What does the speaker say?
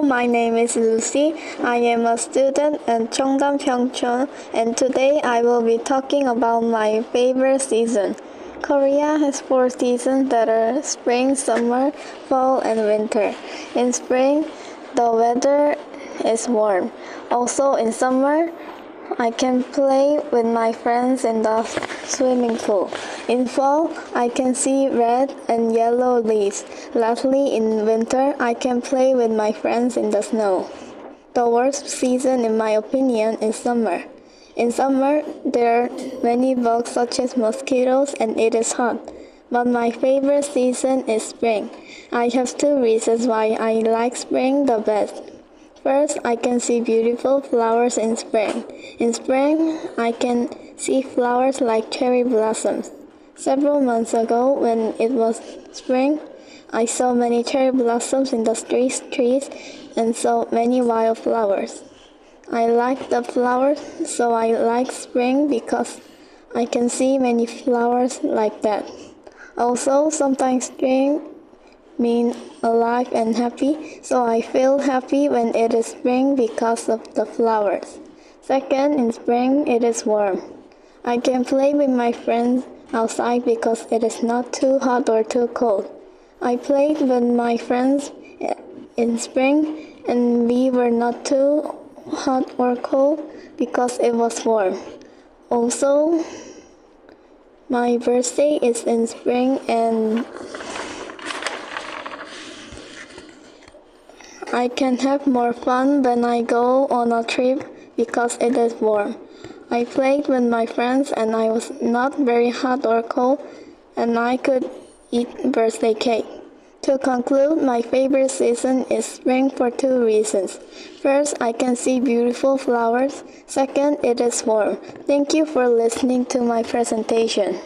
my name is Lucy. I am a student at 청담 평촌, and today I will be talking about my favorite season. Korea has 4 seasons that are spring, summer, fall, and winter. In spring, the weather is warm. Also in summer, I can play with my friends in the swimming pool. In fall, I can see red and yellow leaves. Lastly, in winter, I can play with my friends in the snow. The worst season, in my opinion, is summer. In summer, there are many bugs such as mosquitoes and it is hot. But my favorite season is spring. I have 2 reasons why I like spring the best. First, I can see beautiful flowers in spring. In spring, I can see flowers like cherry blossoms. Several months ago, when it was spring, I saw many cherry blossoms in the trees and saw many wildflowers. I like the flowers, so I like spring because I can see many flowers like that. Also, sometimes spring mean alive and happy, so I feel happy when it is spring because of the flowers. Second, in spring it is warm. I can play with my friends outside because it is not too hot or too cold. I played with my friends in spring and we were not too hot or cold because it was warm. Also, my birthday is in spring and I can have more fun when I go on a trip because it is warm. I played with my friends and I was not very hot or cold and I could eat birthday cake. To conclude, my favorite season is spring for 2 reasons. First, I can see beautiful flowers. Second, it is warm. Thank you for listening to my presentation.